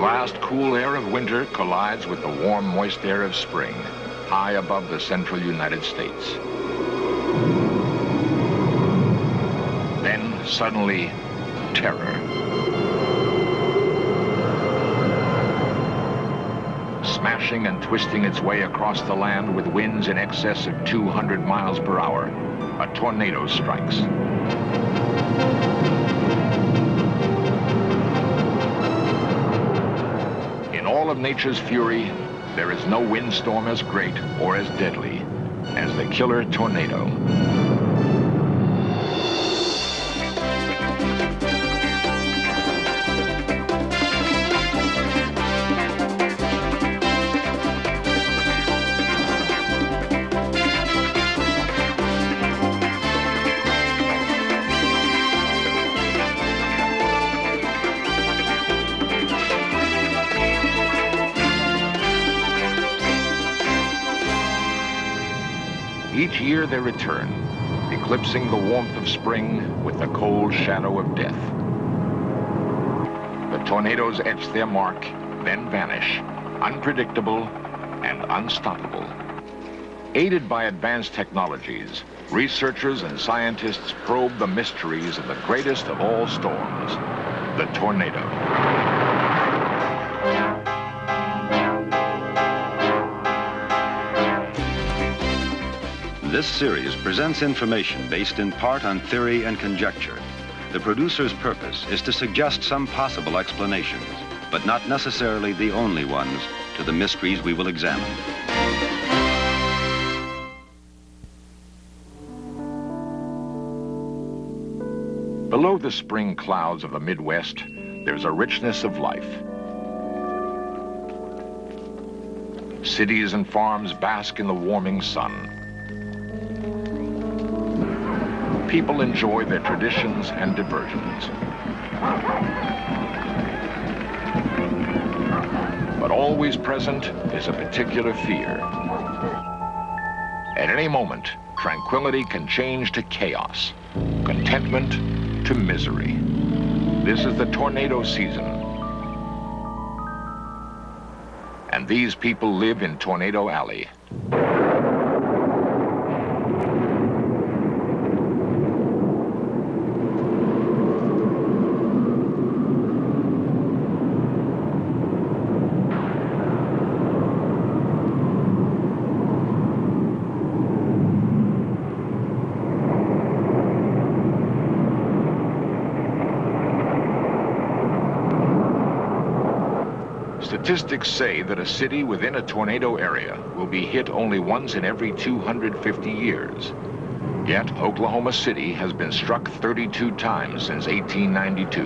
last cool air of winter collides with the warm, moist air of spring, high above the central United States. Then, suddenly, terror. Smashing and twisting its way across the land with winds in excess of 200 miles per hour, a tornado strikes. In all of nature's fury, there is no windstorm as great or as deadly as the killer tornado. Each year they return, eclipsing the warmth of spring with the cold shadow of death. The tornadoes etch their mark, then vanish, unpredictable and unstoppable. Aided by advanced technologies, researchers and scientists probe the mysteries of the greatest of all storms, the tornado. This series presents information based in part on theory and conjecture. The producer's purpose is to suggest some possible explanations, but not necessarily the only ones, to the mysteries we will examine. Below the spring clouds of the Midwest, there's a richness of life. Cities and farms bask in the warming sun. People enjoy their traditions and diversions. But always present is a particular fear. At any moment, tranquility can change to chaos, contentment to misery. This is the tornado season. And these people live in Tornado Alley. Statistics say that a city within a tornado area will be hit only once in every 250 years. Yet, Oklahoma City has been struck 32 times since 1892,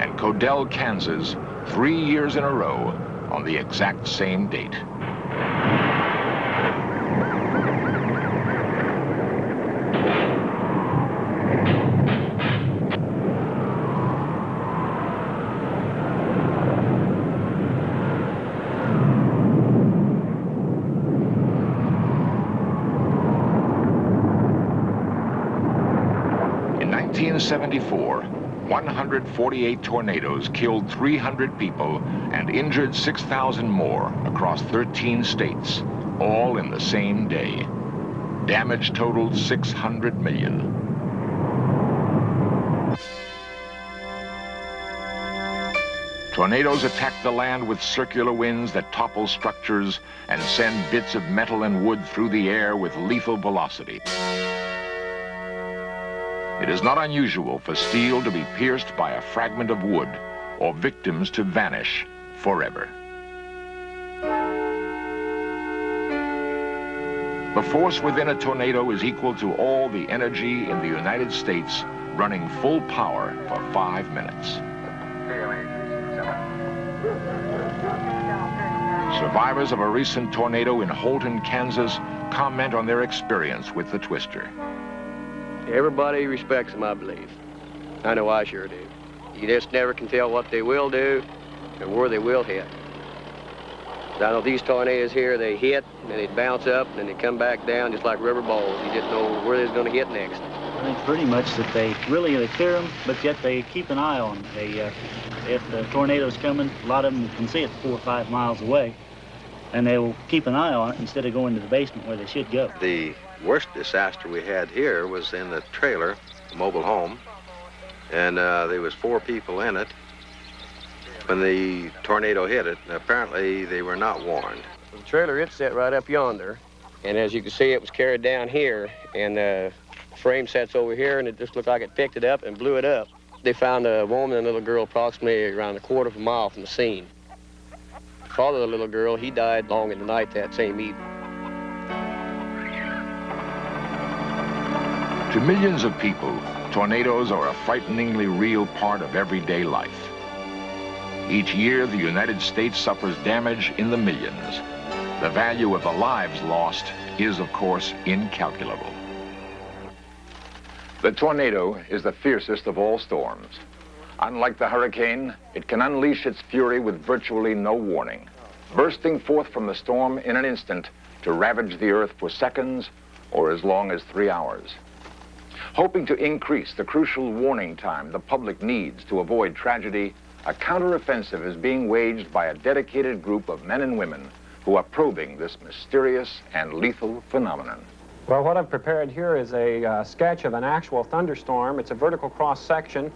and Codell, Kansas, 3 years in a row on the exact same date. In 1974, 148 tornadoes killed 300 people and injured 6,000 more across 13 states, all in the same day. Damage totaled 600 million. Tornadoes attack the land with circular winds that topple structures and send bits of metal and wood through the air with lethal velocity. It is not unusual for steel to be pierced by a fragment of wood or victims to vanish forever. The force within a tornado is equal to all the energy in the United States running full power for 5 minutes. Survivors of a recent tornado in Holton, Kansas, comment on their experience with the twister. Everybody respects them, I believe. I know I sure do. You just never can tell what they will do or where they will hit. I know these tornadoes here, they hit, and then they bounce up, and then they come back down just like rubber balls. You just know where they're going to hit next. think pretty much that they fear them, but yet they keep an eye on them. If the tornado's coming, a lot of them can see it 4 or 5 miles away, and they will keep an eye on it instead of going to the basement where they should go. The worst disaster we had here was in the trailer, the mobile home, and there was 4 people in it when the tornado hit it, and apparently they were not warned. The trailer, it set right up yonder, and as you can see, it was carried down here, and the frame sets over here, and it just looked like it picked it up and blew it up. They found a woman and a little girl approximately around a quarter of a mile from the scene. The father of the little girl, he died long in the night that same evening. To millions of people, tornadoes are a frighteningly real part of everyday life. Each year, the United States suffers damage in the millions. The value of the lives lost is, of course, incalculable. The tornado is the fiercest of all storms. Unlike the hurricane, it can unleash its fury with virtually no warning, bursting forth from the storm in an instant to ravage the earth for seconds or as long as 3 hours. Hoping to increase the crucial warning time the public needs to avoid tragedy, a counteroffensive is being waged by a dedicated group of men and women who are probing this mysterious and lethal phenomenon. Well, what I've prepared here is a sketch of an actual thunderstorm. It's a vertical cross-section,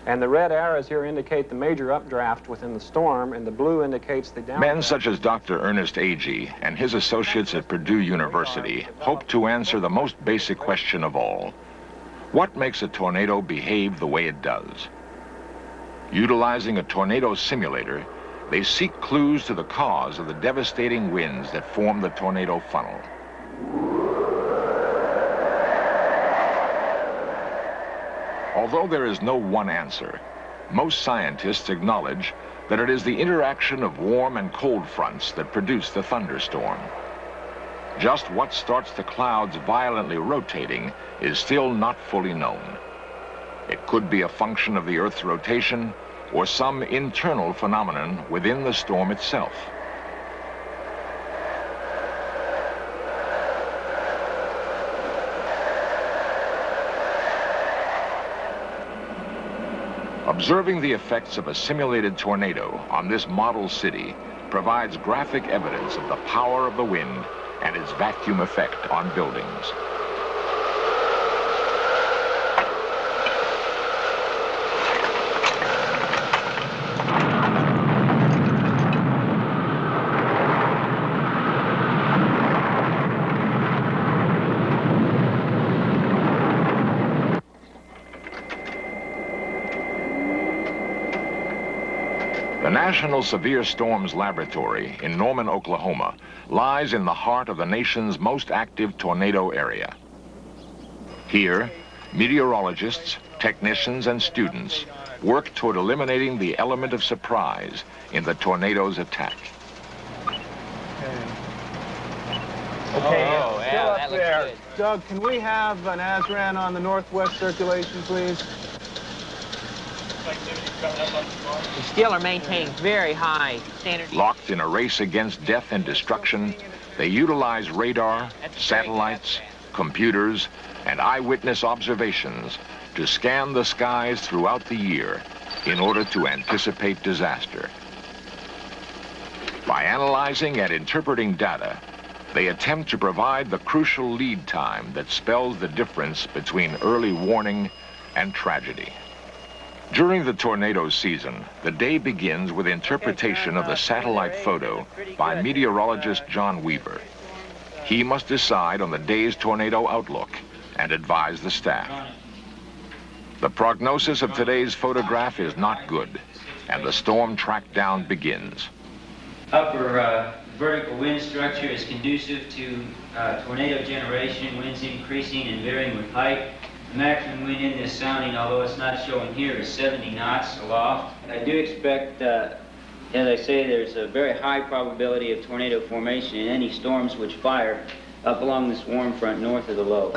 and the red arrows here indicate the major updraft within the storm, and the blue indicates the downdraft. Men such as Dr. Ernest Agee and his associates at Purdue University hope to answer the most basic question of all. What makes a tornado behave the way it does? Utilizing a tornado simulator, they seek clues to the cause of the devastating winds that form the tornado funnel. Although there is no one answer, most scientists acknowledge that it is the interaction of warm and cold fronts that produce the thunderstorm. Just what starts the clouds violently rotating is still not fully known. It could be a function of the Earth's rotation or some internal phenomenon within the storm itself. Observing the effects of a simulated tornado on this model city provides graphic evidence of the power of the wind and its vacuum effect on buildings. The National Severe Storms Laboratory in Norman, Oklahoma, lies in the heart of the nation's most active tornado area. Here, meteorologists, technicians, and students work toward eliminating the element of surprise in the tornado's attack. Okay, oh, yeah, still that up looks there. good. Doug, can we have an ASRAN on the northwest circulation, please? We still are maintaining very high standard. Locked in a race against death and destruction, they utilize radar, satellites, computers, and eyewitness observations to scan the skies throughout the year in order to anticipate disaster. By analyzing and interpreting data, they attempt to provide the crucial lead time that spells the difference between early warning and tragedy. During the tornado season, the day begins with interpretation of the satellite photo by meteorologist John Weaver. He must decide on the day's tornado outlook and advise the staff. The prognosis of today's photograph is not good, and the storm track down begins. Upper vertical wind structure is conducive to tornado generation, winds increasing and varying with height. The maximum wind in this sounding, although it's not showing here, is 70 knots aloft. I do expect, as I say, there's a very high probability of tornado formation in any storms which fire up along this warm front north of the low.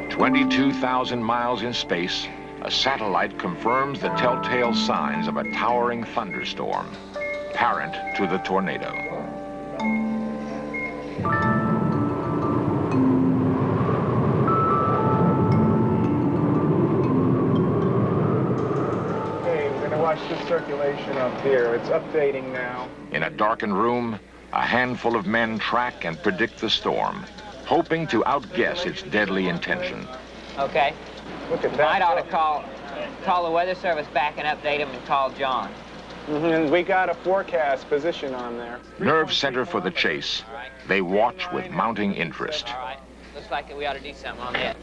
22,000 miles in space, a satellite confirms the telltale signs of a towering thunderstorm, parent to the tornado. watch the circulation up here. It's updating now. In a darkened room, a handful of men track and predict the storm, hoping to outguess its deadly intention. Okay. Look at that. Might ought to call the weather service back and update them and call John. And we got a forecast position on there. Nerve center for the chase, they watch with mounting interest. All right. Looks like we ought to do something on that.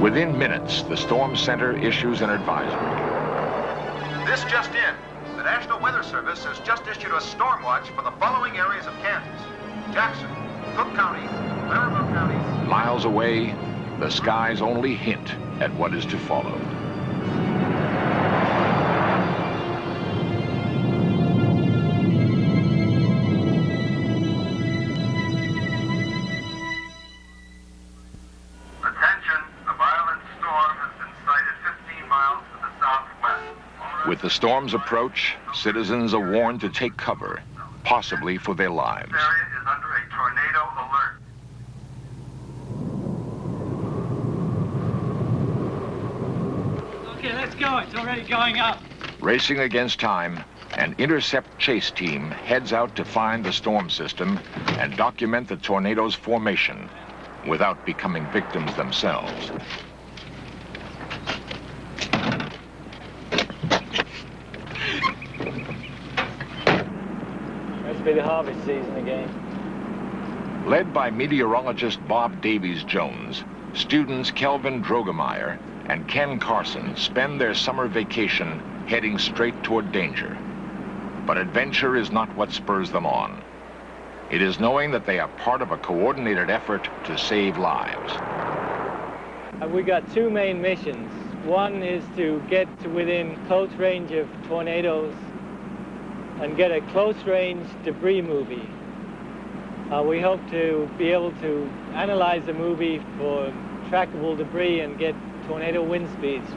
Within minutes, the Storm Center issues an advisory. This just in. The National Weather Service has just issued a storm watch for the following areas of Kansas: Jackson, Cook County, Maribel County. Miles away, the skies only hint at what is to follow. With the storm's approach, citizens are warned to take cover, possibly for their lives. This area is under a tornado alert. Okay, let's go. It's already going up. Racing against time, an intercept chase team heads out to find the storm system and document the tornado's formation without becoming victims themselves. Be the harvest season again. Led by meteorologist Bob Davies-Jones, students Kelvin Drogemeyer and Ken Carson spend their summer vacation heading straight toward danger. But adventure is not what spurs them on. It is knowing that they are part of a coordinated effort to save lives. We got two main missions. One is to get to within close range of tornadoes and get a close-range debris movie. We hope to be able to analyze the movie for trackable debris and get tornado wind speeds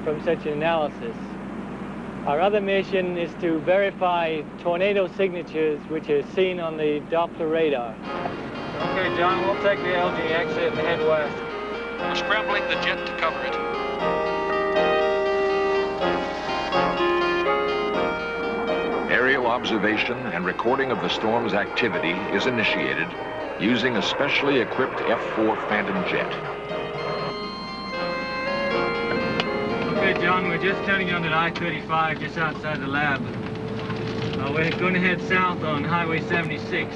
from such an analysis. Our other mission is to verify tornado signatures which are seen on the Doppler radar. Okay, John, we'll take the LG exit and head west. We're scrambling the jet to cover it. Aerial observation and recording of the storm's activity is initiated using a specially equipped F-4 Phantom jet. Okay, John, we're just turning onto I-35 just outside the lab. We're going to head south on Highway 76.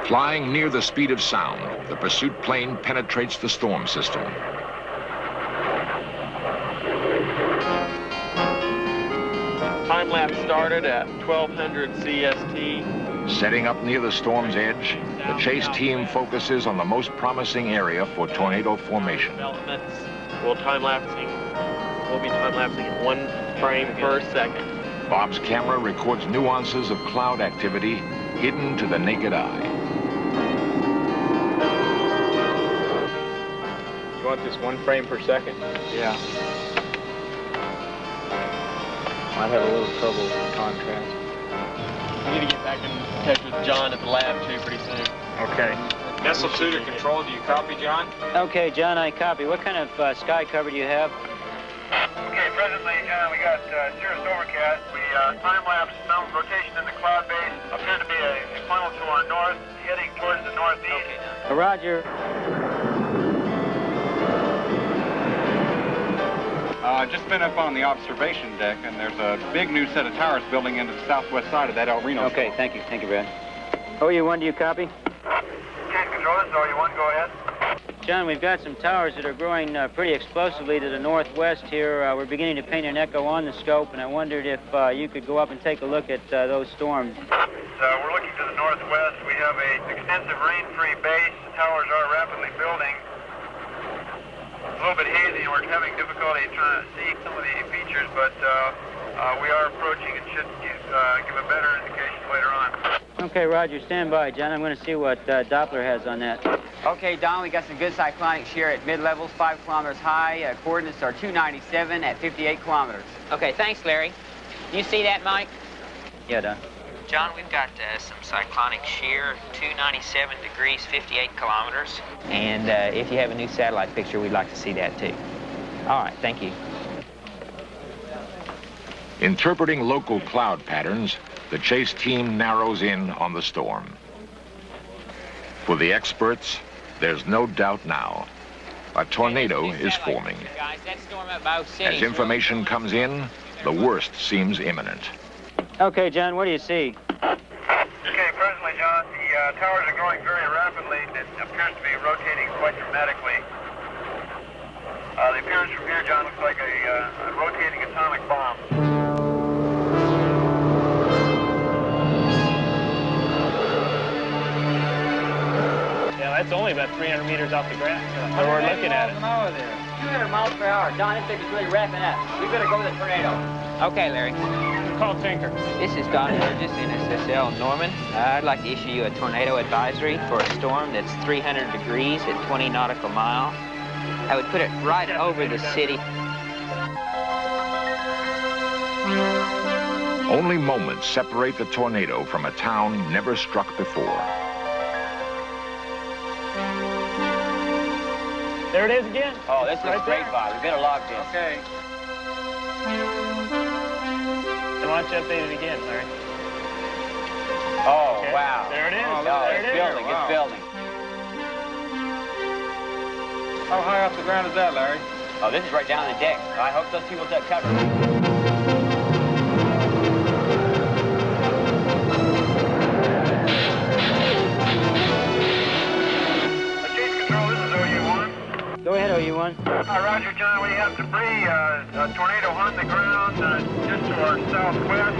Flying near the speed of sound, the pursuit plane penetrates the storm system. Time lapse started at 1200 CST. Setting up near the storm's edge, the chase team focuses on the most promising area for tornado formation. Developments. We'll be time-lapsing at 1 frame per second. Bob's camera records nuances of cloud activity hidden to the naked eye. You want this 1 frame per second? Yeah. Might have a little trouble with the contrast. We need to get back in touch with John at the lab, too, pretty soon. Okay. Missile suit or control, do you copy, John? Okay, John, I copy. What kind of sky cover do you have? Okay, presently we got cirrus overcast. We time-lapse some rotation in the cloud base. Appears to be a funnel to our north, heading towards the northeast. Okay. Roger. Just been up on the observation deck, and there's a big new set of towers building into the southwest side of that El Reno. Okay, store. thank you, Brad. OU1, do you copy? Okay, controllers, OU1, go ahead. John, we've got some towers that are growing pretty explosively to the northwest here. We're beginning to paint an echo on the scope, and I wondered if you could go up and take a look at those storms. We're looking to the northwest. We have an extensive rain-free base. The towers are rapidly building. It's a little bit hazy, and we're having difficulty trying to see some of the features, but we are approaching and should give a better indication later on. Okay, Roger, stand by, John. I'm going to see what Doppler has on that. Okay, Don, we got some good cyclonic shear at mid-levels, 5 kilometers high. Coordinates are 297 at 58 kilometers. Okay, thanks, Larry. You see that, Mike? Yeah, Don. John, we've got some cyclonic shear, 297 degrees, 58 kilometers. And if you have a new satellite picture, we'd like to see that, too. All right, thank you. Interpreting local cloud patterns, the chase team narrows in on the storm. For the experts, there's no doubt now. A tornado is forming. Guys, that storm up by Oak City. As information comes in, the worst seems imminent. Okay, John, what do you see? Okay, presently, John, the towers are growing very rapidly. It appears to be rotating quite dramatically. The appearance from here, John, looks like a rotating atomic bomb. Yeah, that's only about 300 meters off the ground. So we're looking at it. 200 miles per hour. Don, it is really wrapping up. We better go to the tornado. Okay, Larry. Call Tinker. This is Don Burgess in SSL Norman. I'd like to issue you a tornado advisory for a storm that's 300 degrees at 20 nautical miles. I would put it right over the city. Only moments separate the tornado from a town never struck before. There it is again. Oh, this is right great, there. Bob. We better log this. Okay. So why don't you update it again, Larry? Oh, Okay. wow. There it is. Oh, There it's it is. building. Wow. It's building. How high off the ground is that, Larry? Oh, this is right down the deck. I hope those people took cover. Chase Control, this is OU1. Go ahead, OU1. Roger, John, we have debris, a tornado on the ground just to our southwest.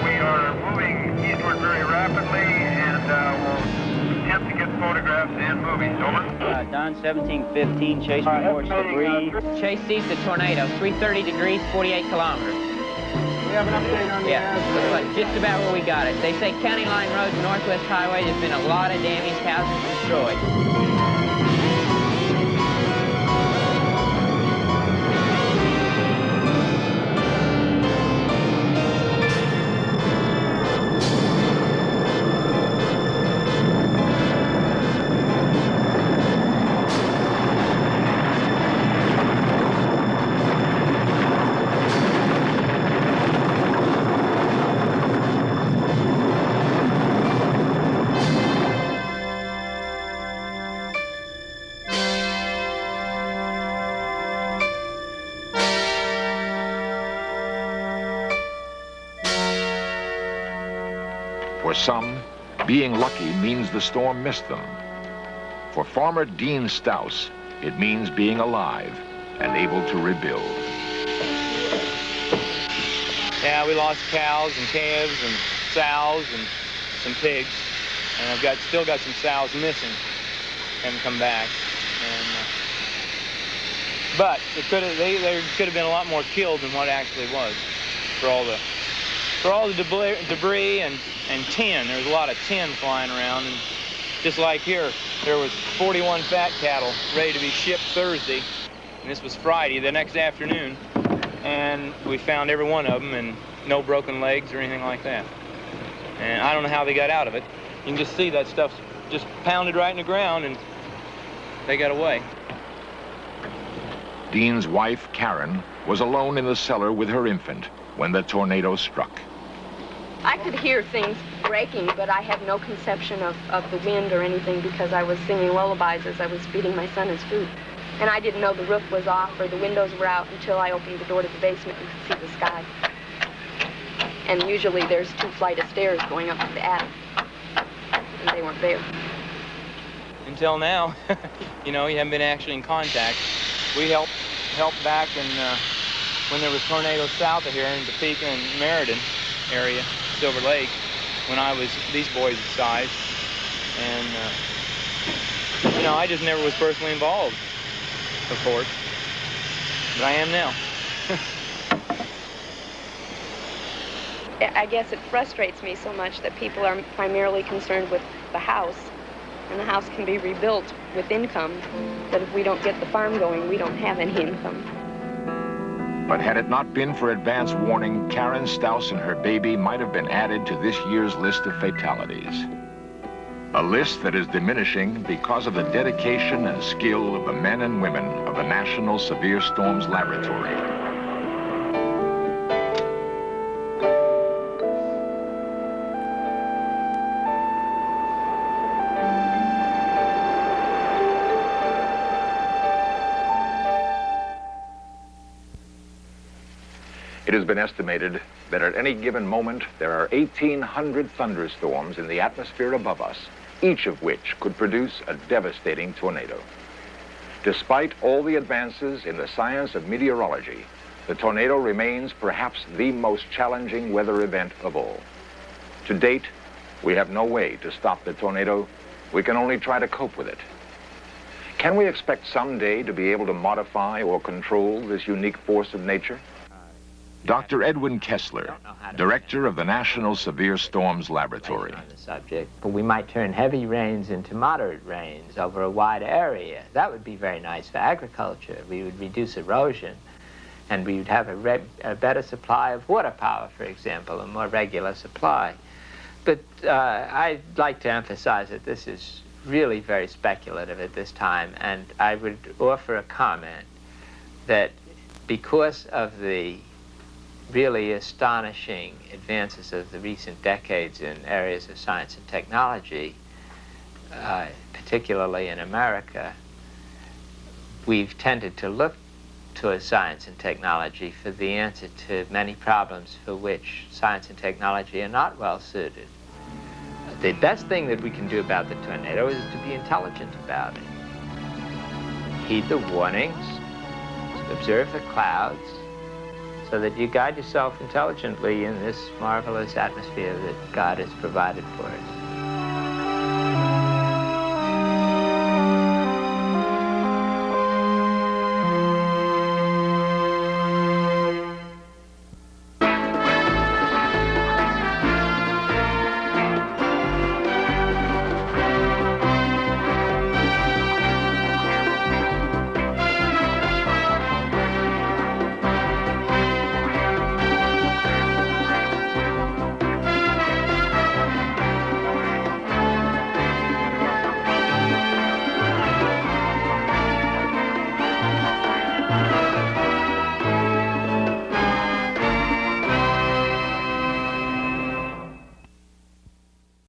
We are moving eastward very rapidly, and we'll attempt to get photographs and movies. Over. Don 1715, Chase reports debris. Chase sees the tornado, 330 degrees, 48 kilometers. We have an update on the Looks like just about where we got it. They say County Line Road, Northwest Highway, there's been a lot of damaged houses destroyed. For some, being lucky means the storm missed them. For farmer Dean Stouse, it means being alive and able to rebuild. Yeah, we lost cows and calves and sows and some pigs, and I've still got some sows missing, haven't come back. And but there could have been a lot more killed than what actually was for all the debris and tin. There was a lot of tin flying around, and just like here, there was 41 fat cattle ready to be shipped Thursday, and this was Friday, the next afternoon, and we found every one of them, and no broken legs or anything like that. And I don't know how they got out of it. You can just see that stuff just pounded right in the ground, and they got away. Dean's wife, Karen, was alone in the cellar with her infant when the tornado struck. I could hear things breaking, but I had no conception of the wind or anything because I was singing lullabies as I was feeding my son his food. And I didn't know the roof was off or the windows were out until I opened the door to the basement and could see the sky. And usually there's 2 flights of stairs going up to the attic, and they weren't there. Until now, you know, you haven't been actually in contact. We helped back in, when there was tornadoes south of here in Topeka and Meriden area, Silver Lake, when I was these boys' size. And, you know, I just never was personally involved, of course. But I am now. I guess it frustrates me so much that people are primarily concerned with the house, and the house can be rebuilt with income, that if we don't get the farm going, we don't have any income. But had it not been for advance warning, Karen Stouse and her baby might have been added to this year's list of fatalities. A list that is diminishing because of the dedication and skill of the men and women of the National Severe Storms Laboratory. It has been estimated that at any given moment there are 1,800 thunderstorms in the atmosphere above us, each of which could produce a devastating tornado. Despite all the advances in the science of meteorology, the tornado remains perhaps the most challenging weather event of all. To date, we have no way to stop the tornado. We can only try to cope with it. Can we expect someday to be able to modify or control this unique force of nature? Dr. Edwin Kessler, director of the National Severe Storms Laboratory. But we might turn heavy rains into moderate rains over a wide area. That would be very nice for agriculture. We would reduce erosion, and we would have a better supply of water power, for example, a more regular supply. But I'd like to emphasize that this is really very speculative at this time, and I would offer a comment that because of the really astonishing advances of the recent decades in areas of science and technology, particularly in America, we've tended to look to science and technology for the answer to many problems for which science and technology are not well suited. The best thing that we can do about the tornado is to be intelligent about it. Heed the warnings, observe the clouds, so that you guide yourself intelligently in this marvelous atmosphere that God has provided for us.